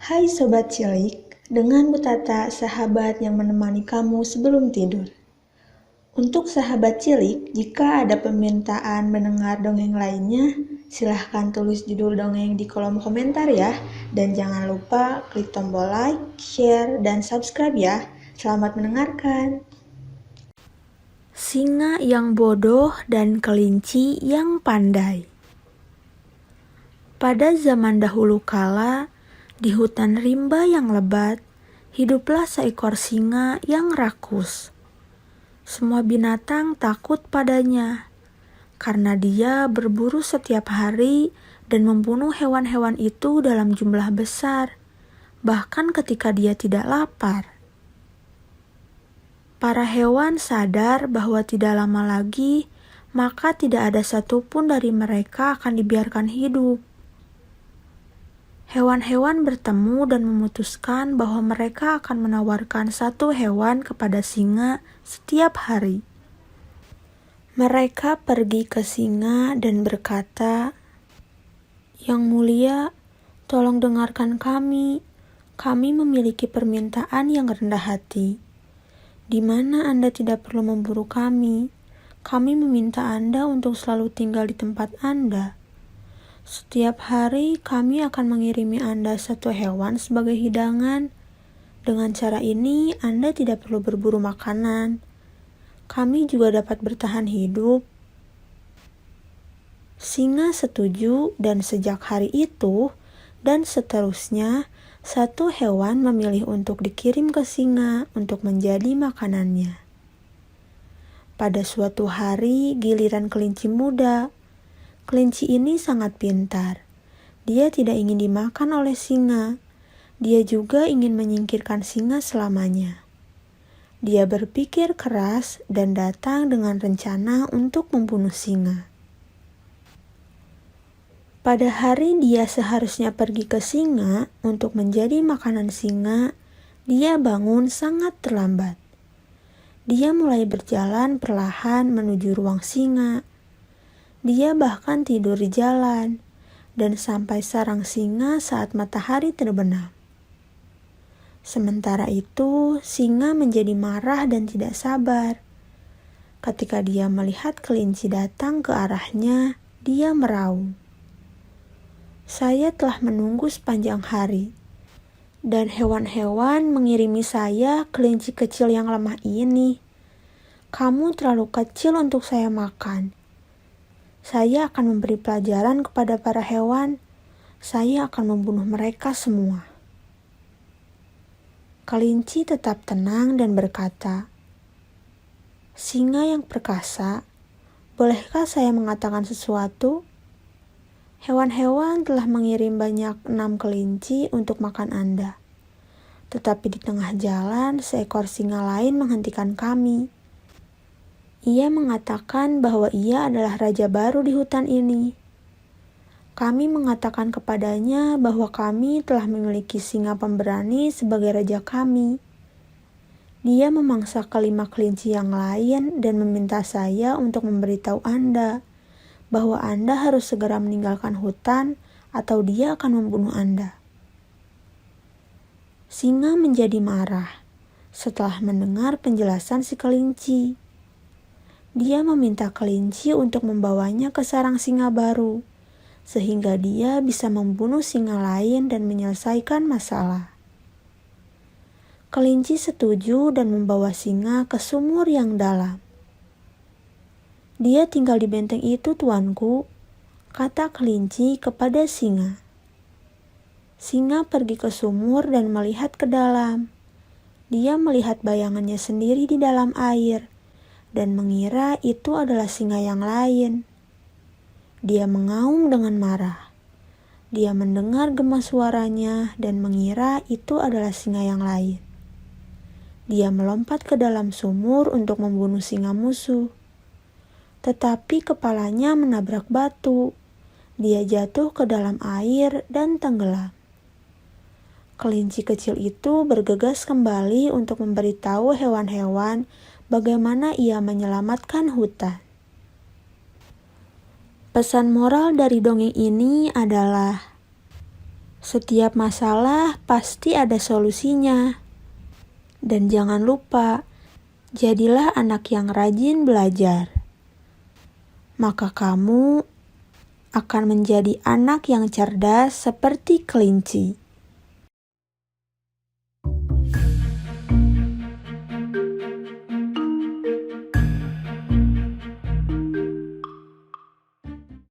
Hai Sobat Cilik, dengan Bu Tata, sahabat yang menemani kamu sebelum tidur. Untuk sahabat cilik, jika ada permintaan mendengar dongeng lainnya, silahkan tulis judul dongeng di kolom komentar ya. Dan jangan lupa klik tombol like, share, dan subscribe ya. Selamat mendengarkan. Singa yang bodoh dan kelinci yang pandai. Pada zaman dahulu kala, di hutan rimba yang lebat, hiduplah seekor singa yang rakus. Semua binatang takut padanya, karena dia berburu setiap hari dan membunuh hewan-hewan itu dalam jumlah besar, bahkan ketika dia tidak lapar. Para hewan sadar bahwa tidak lama lagi, maka tidak ada satupun dari mereka akan dibiarkan hidup. Hewan-hewan bertemu dan memutuskan bahwa mereka akan menawarkan satu hewan kepada singa setiap hari. Mereka pergi ke singa dan berkata, "Yang mulia, tolong dengarkan kami. Kami memiliki permintaan yang rendah hati. Di mana Anda tidak perlu memburu kami. Kami meminta Anda untuk selalu tinggal di tempat Anda. Setiap hari kami akan mengirimi Anda satu hewan sebagai hidangan. Dengan cara ini Anda tidak perlu berburu makanan. Kami juga dapat bertahan hidup." Singa setuju dan sejak hari itu dan seterusnya, satu hewan memilih untuk dikirim ke singa untuk menjadi makanannya. Pada suatu hari giliran kelinci muda. Kelinci ini sangat pintar. Dia tidak ingin dimakan oleh singa. Dia juga ingin menyingkirkan singa selamanya. Dia berpikir keras dan datang dengan rencana untuk membunuh singa. Pada hari dia seharusnya pergi ke singa untuk menjadi makanan singa, dia bangun sangat terlambat. Dia mulai berjalan perlahan menuju ruang singa. Dia bahkan tidur di jalan dan sampai sarang singa saat matahari terbenam. Sementara itu, singa menjadi marah dan tidak sabar. Ketika dia melihat kelinci datang ke arahnya, dia meraung. "Saya telah menunggu sepanjang hari, dan hewan-hewan mengirimi saya, kelinci kecil yang lemah ini. Kamu terlalu kecil untuk saya makan. Saya akan memberi pelajaran kepada para hewan. Saya akan membunuh mereka semua." Kelinci tetap tenang dan berkata, "Singa yang perkasa, bolehkah saya mengatakan sesuatu? Hewan-hewan telah mengirim banyak 6 kelinci untuk makan Anda. Tetapi di tengah jalan, seekor singa lain menghentikan kami. Ia mengatakan bahwa ia adalah raja baru di hutan ini. Kami mengatakan kepadanya bahwa kami telah memiliki singa pemberani sebagai raja kami. Dia memangsa kelima kelinci yang lain dan meminta saya untuk memberitahu Anda bahwa Anda harus segera meninggalkan hutan atau dia akan membunuh Anda." Singa menjadi marah setelah mendengar penjelasan si kelinci. Dia meminta kelinci untuk membawanya ke sarang singa baru, sehingga dia bisa membunuh singa lain dan menyelesaikan masalah. Kelinci setuju dan membawa singa ke sumur yang dalam. "Dia tinggal di benteng itu, tuanku," kata kelinci kepada singa. Singa pergi ke sumur dan melihat ke dalam. Dia melihat bayangannya sendiri di dalam air dan mengira itu adalah singa yang lain. Dia mengaum dengan marah. Dia mendengar gema suaranya dan mengira itu adalah singa yang lain. Dia melompat ke dalam sumur untuk membunuh singa musuh. Tetapi kepalanya menabrak batu. Dia jatuh ke dalam air dan tenggelam. Kelinci kecil itu bergegas kembali untuk memberitahu hewan-hewan bagaimana ia menyelamatkan hutan. Pesan moral dari dongeng ini adalah Setiap masalah pasti ada solusinya. Dan jangan lupa, jadilah anak yang rajin belajar. Maka kamu akan menjadi anak yang cerdas seperti kelinci.